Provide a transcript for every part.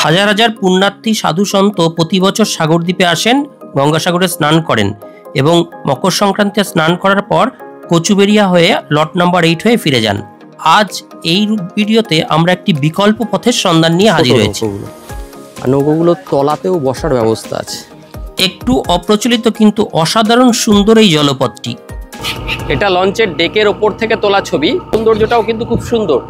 হাজার হাজার পুণ্যার্থী সাধু সন্ত প্রতি বছর সাগরদ্বীপে আসেন, গঙ্গাসাগরে স্নান করেন এবং মকর সংক্রান্তিতে স্নান করার পর কচুবেড়িয়া হয়ে লট নাম্বার 8 হয়ে ফিরে যান। আজ এই ভিডিওতে আমরা একটি বিকল্প পথের সন্ধান নিয়ে হাজির হয়েছি। আর নৌকোগুলোর তলাতেও বসার ব্যবস্থা আছে। একটু অপ্রচলিত কিন্তু অসাধারণ সুন্দর এই জলপথটি। এটা লঞ্চের ডেকের ওপর থেকে তোলা ছবি। সৌন্দর্যটাও কিন্তু খুব সুন্দর,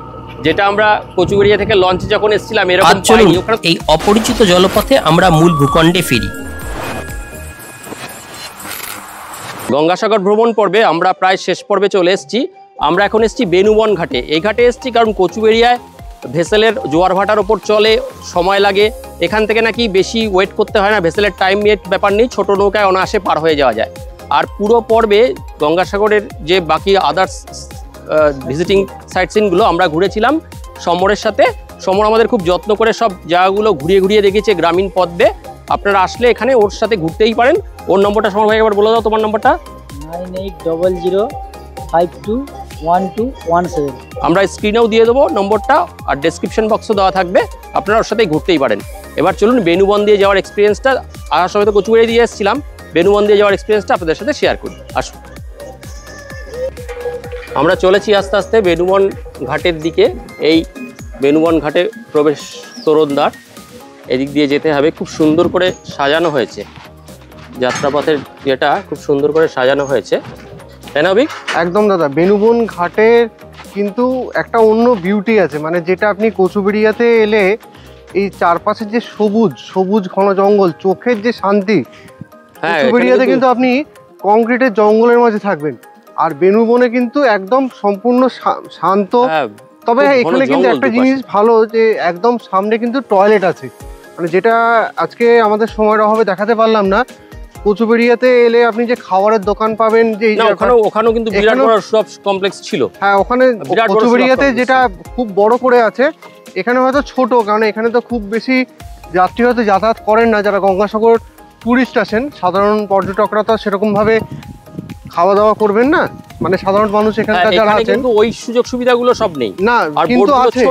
যেটা আমরা কচুবেড়িয়া থেকে লঞ্চে যখন এসেছিলাম এরকম পাইনি। এই অপরিচিত জলপথে আমরা মূল ভূখণ্ডে ফিরি। গঙ্গাসাগর ভ্রমণ পর্বে আমরা প্রায় শেষ পর্বে চলে এসেছি। আমরা এখন এসেছি বেনুবন ঘাটে। এই ঘাটে এসেছি কারণ কচুবেড়িয়ায় ভেসেলের জোয়ার ভাটার ওপর চলে, সময় লাগে। এখান থেকে নাকি বেশি ওয়েট করতে হয় না, ভেসেলের টাইম ব্যাপার নেই, ছোট নৌকায় অনায়াসে পার হয়ে যাওয়া যায়। আর পুরো পর্বে গঙ্গাসাগরের যে বাকি আদার্স ভিজিটিং সাইট সিনগুলো আমরা ঘুরেছিলাম সমরের সাথে। সমর আমাদের খুব যত্ন করে সব জায়গাগুলো ঘুরিয়ে ঘুরিয়ে দেখেছে গ্রামীণ পথে। আপনারা আসলে এখানে ওর সাথে ঘুরতেই পারেন। ওর নম্বরটা সমর ভাই একবার বলে দাও, তোমার নম্বরটা। 9800521217। আমরা স্ক্রিনেও দিয়ে দেবো নম্বরটা, আর ডেসক্রিপশন বক্সও দেওয়া থাকবে, আপনারা ওর সাথেই ঘুরতেই পারেন। এবার চলুন বেনুবন দিয়ে যাওয়ার এক্সপিরিয়েন্সটা, আসার সময় তো কচুবেড়িয়া দিয়ে এসেছিলাম, বেনুবন দিয়ে যাওয়ার এক্সপিরিয়েন্সটা আপনাদের সাথে শেয়ার করি। আসুন, আমরা চলেছি আস্তে আস্তে বেনুবন ঘাটের দিকে। এই বেনুবন ঘাটে প্রবেশ তোরণদ্বার, এদিক দিয়ে যেতে হবে। খুব সুন্দর করে সাজানো হয়েছে যাত্রাপথের, যেটা খুব সুন্দর করে সাজানো হয়েছে, তাই না অভিক? একদম দাদা, বেনুবন ঘাটের কিন্তু একটা অন্য বিউটি আছে, মানে যেটা আপনি কচুবেড়িয়াতে এলে এই চারপাশের যে সবুজ সবুজ ঘন জঙ্গল, চোখের যে শান্তি, কচুবেড়িয়াতে কিন্তু আপনি কংক্রিটের জঙ্গলের মাঝে থাকবেন, আর বেনুবনে কিন্তু একদম সম্পূর্ণ শান্ত। তবে এখানে কিন্তু একটা জিনিস ভালো, যে একদম সামনে কিন্তু টয়লেট আছে, মানে যেটা আজকে আমাদের সময়ের অভাবে দেখাতে পারলাম না। কচুবেড়িয়াতে এলে আপনি যে খাবারের দোকান পাবেন, যে ওখানেও কিন্তু বিরাট বড় শপ কমপ্লেক্স ছিল। হ্যাঁ, ওখানে কচুবেড়িয়াতে যেটা খুব বড় করে আছে, এখানে হয়তো ছোট, কারণ এখানে তো খুব বেশি যাত্রী হয়তো যাতায়াত করেন না। যারা গঙ্গাসাগর টুরিস্ট আসেন, সাধারণ পর্যটকরা তো সেরকম ভাবে খাওয়া দাওয়া করবেন না, মানে সাধারণ মানুষ এখানকার যারা আছেন ওই সুযোগ সুবিধাগুলো সব নেই না, কিন্তু আছে,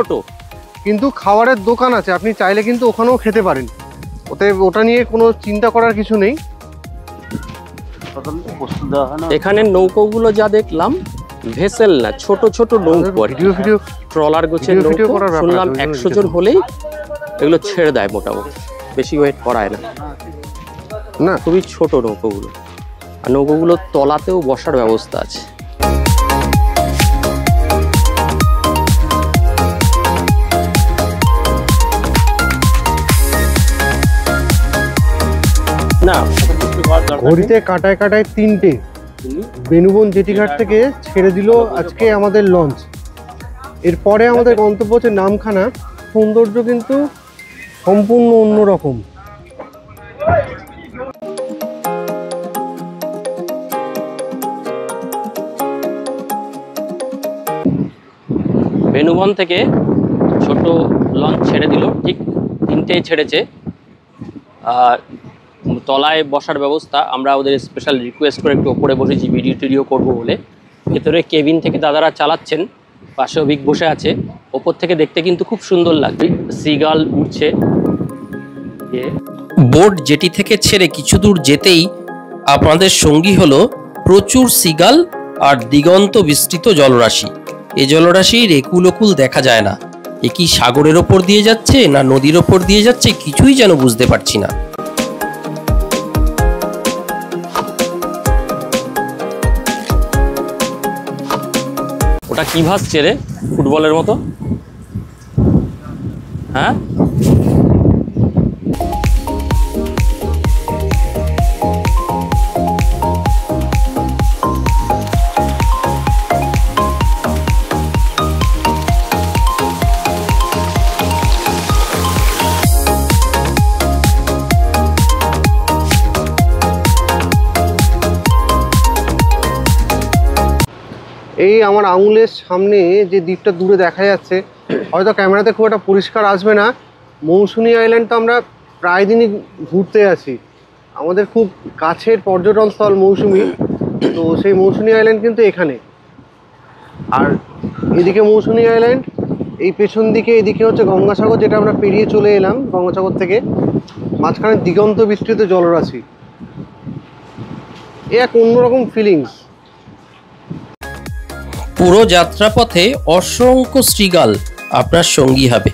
কিন্তু খাবারের দোকান আছে, আপনি চাইলে কিন্তু ওখানেও খেতে পারেন। ওটা নিয়ে কোনো চিন্তা করার কিছু নেই। এখানে নৌকোগুলো যা দেখলাম ভেসেল না, ছোট ছোট নৌকো, ট্রলার গোছের নৌকো। শুনলাম 100 জন হলেই এগুলো ছেড়ে দেয়, মোটামুটি বেশি ওয়েট করায় না। না, খুবই ছোট নৌকোগুলো, আর নৌকোগুলোর তলাতেও বসার ব্যবস্থা আছে। না, ঘড়িতে কাটায় কাটায় 3টে বেনুবন জেটিঘাট থেকে ছেড়ে দিল আজকে আমাদের লঞ্চ। এরপরে আমাদের গন্তব্য হচ্ছে নামখানা। সৌন্দর্য কিন্তু সম্পূর্ণ অন্যরকম। বেনুবন থেকে ছোট লঞ্চ ছেড়ে দিল, ঠিক 3টেই ছেড়েছে। আর তলায় বসার ব্যবস্থা, আমরা ওদের স্পেশাল রিকোয়েস্ট করে একটু ওপরে বসেছি ভিডিও টিডিও করবো বলে। ভেতরে কেবিন থেকে দাদারা চালাচ্ছেন, পাশে অভিক বসে আছে। ওপর থেকে দেখতে কিন্তু খুব সুন্দর লাগবে, সিগাল উঠছে। বোট জেটি থেকে ছেড়ে কিছু দূর যেতেই আপনাদের সঙ্গী হলো প্রচুর সিগাল আর দিগন্ত বিস্তৃত জলরাশি। এই জলরাশির একুল ওকুল দেখা যায় না। এ কি সাগরের ওপর দিয়ে যাচ্ছে না নদীর ওপর দিয়ে যাচ্ছে, কিছুই যেন বুঝতে পারছি না। ওটা কি ভাসছে রে, ফুটবলের মতো? হ্যাঁ, এই আমার আঙুলের সামনে যে দ্বীপটা দূরে দেখা যাচ্ছে, হয়তো ক্যামেরাতে খুব একটা পরিষ্কার আসবে না। মৌসুনী আইল্যান্ড তো আমরা প্রায় দিনই ঘুরতে আসি, আমাদের খুব কাছের পর্যটন স্থল মৌসুমী। তো সেই মৌসুনী আইল্যান্ড কিন্তু এখানে, আর এদিকে মৌসুনী আইল্যান্ড, এই পেছন দিকে এদিকে হচ্ছে গঙ্গাসাগর, যেটা আমরা পেরিয়ে চলে এলাম গঙ্গাসাগর থেকে। মাঝখানে দিগন্ত বিস্তৃত জলরাশি, এ এক অন্যরকম ফিলিংস। পুরো যাত্রাপথে অসংখ্য শৃগাল আপনার সঙ্গী হবে।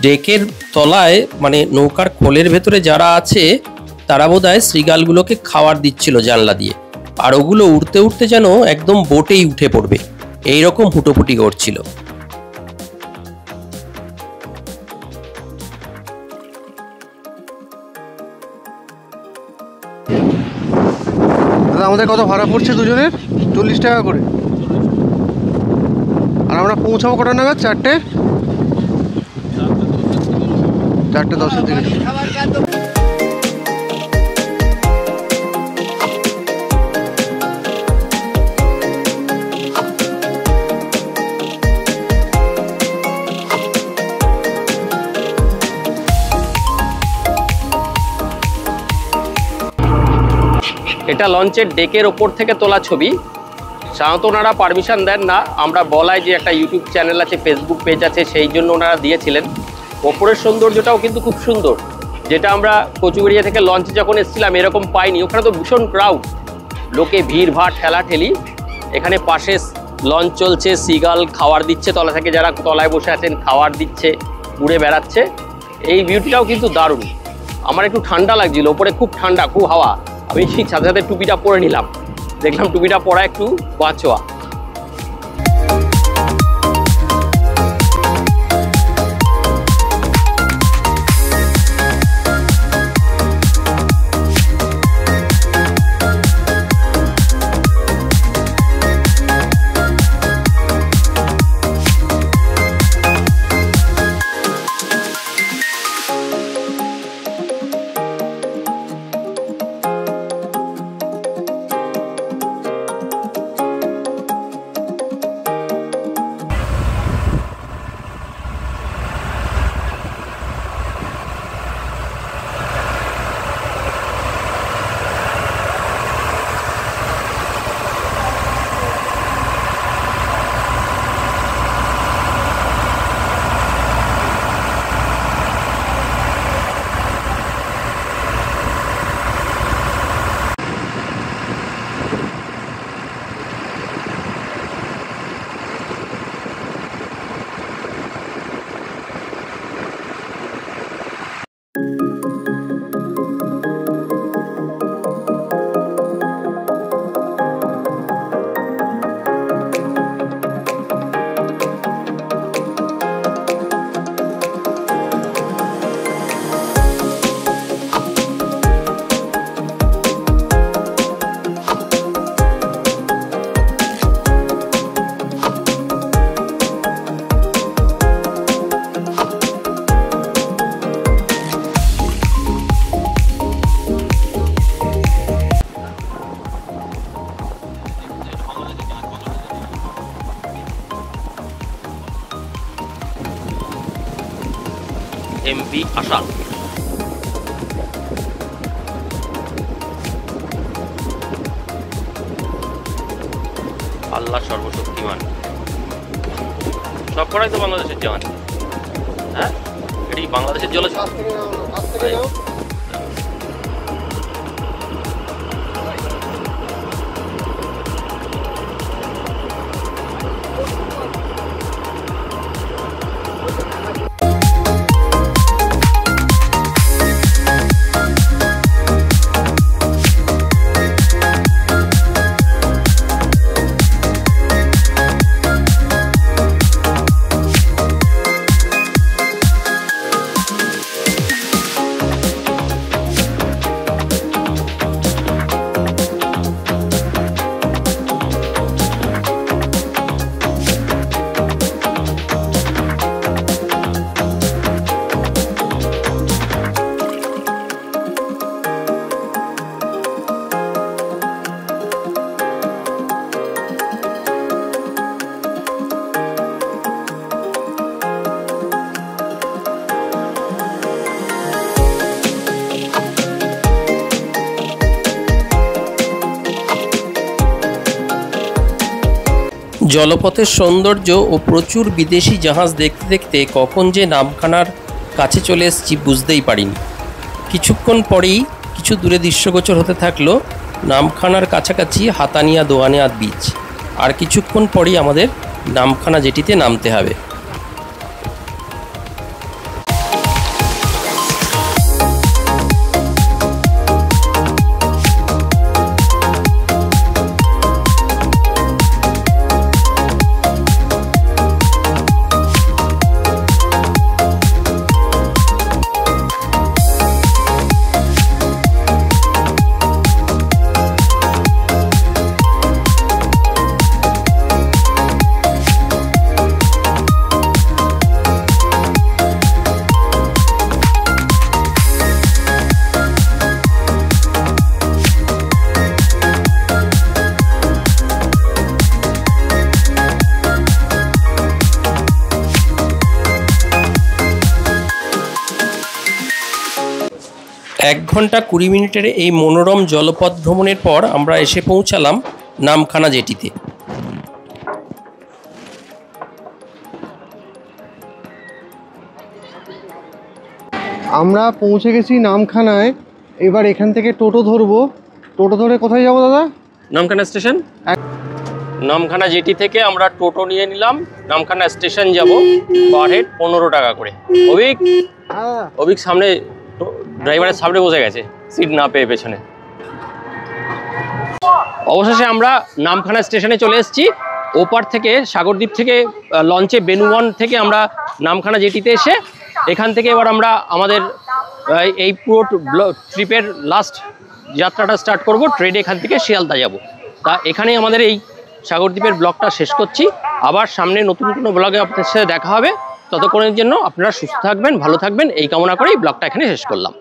ডেকের তলায় মানে নৌকার খোলের ভেতরে যারা আছে তারা বোধহয় শৃগালগুলোকে খাবার দিচ্ছিল জানলা দিয়ে, আর ওগুলো উড়তে উড়তে যেন একদম বোটেই উঠে পড়বে, এইরকম হুটোপুটি করছিল। দাদা আমাদের কত ভাড়া পড়ছে দুজনের? 40 টাকা করে। আর আমরা পৌঁছাবো কটা নাগাদ? 4:10 দিকে। এটা লঞ্চের ডেকের ওপর থেকে তোলা ছবি। সাধারণত ওনারা পারমিশন দেন না, আমরা বলাই যে একটা ইউটিউব চ্যানেল আছে, ফেসবুক পেজ আছে, সেই জন্য ওনারা দিয়েছিলেন। ওপরের সৌন্দর্যটাও কিন্তু খুব সুন্দর, যেটা আমরা কচুবেড়িয়া থেকে লঞ্চে যখন এসেছিলাম এরকম পাইনি। ওখানে তো ভীষণ ক্রাউড, লোকে ভিড় ভাড় ঠেলাঠেলি। এখানে পাশে লঞ্চ চলছে, সিগাল খাবার দিচ্ছে তলা থেকে, যারা তলায় বসে আছেন খাবার দিচ্ছে, উড়ে বেড়াচ্ছে। এই বিউটিটাও কিন্তু দারুণ। আমার একটু ঠান্ডা লাগছিল, ওপরে খুব ঠান্ডা, খুব হাওয়া। আমি ঠিক সাথে সাথে টুপিটা পরে নিলাম, দেখলাম টুপিটা পরা একটু বাঁচোয়া। এমভি আশা। আল্লাহ সর্বশক্তিমান। সব করাই তো বাংলাদেশের জওয়ান। হ্যাঁ, এটি বাংলাদেশের জলযান। জলপথের সৌন্দর্য ও প্রচুর বিদেশি জাহাজ দেখতে দেখতে কখন যে নামখানার কাছে চলে এসেছি বুঝতেই পারিনি। কিছুক্ষণ পরেই কিছু দূরে দৃশ্যগোচর হতে থাকলো নামখানার কাছাকাছি হাতানিয়া দোয়ানিয়াদ বিচ। আর কিছুক্ষণ পরেই আমাদের নামখানা জেটিতে নামতে হবে। এক ঘন্টা 20 মিনিটের এই মনোরম জলপথ ভ্রমণের পর আমরা এসে পৌঁছালাম নামখানা জেটিতে। আমরা পৌঁছে গেছি নামখানায়। এবার এখান থেকে টোটো ধরবো। টোটো ধরে কোথায় যাবো দাদা? নামখানা স্টেশন। নামখানা জেটি থেকে আমরা টোটো নিয়ে নিলাম, নামখানা স্টেশন যাব, পার হেড 15 টাকা করে। অভিক সামনে, ড্রাইভারের সামনে বসে গেছে সিট না পেয়ে পেছনে। অবশেষে আমরা নামখানা স্টেশনে চলে এসেছি। ওপার থেকে সাগরদ্বীপ থেকে লঞ্চে বেনুবন থেকে আমরা নামখানা জেটিতে এসে এখান থেকে এবার আমরা আমাদের এই পুরো ট্রিপের লাস্ট যাত্রাটা স্টার্ট করব। ট্রেনে এখান থেকে শিয়ালদা যাব। তা এখানেই আমাদের এই সাগরদ্বীপের ব্লগটা শেষ করছি। আবার সামনে নতুন কোনো ব্লগে আপনাদের সাথে দেখা হবে। ততক্ষণের জন্য আপনারা সুস্থ থাকবেন, ভালো থাকবেন, এই কামনা করেই ব্লগটা এখানে শেষ করলাম।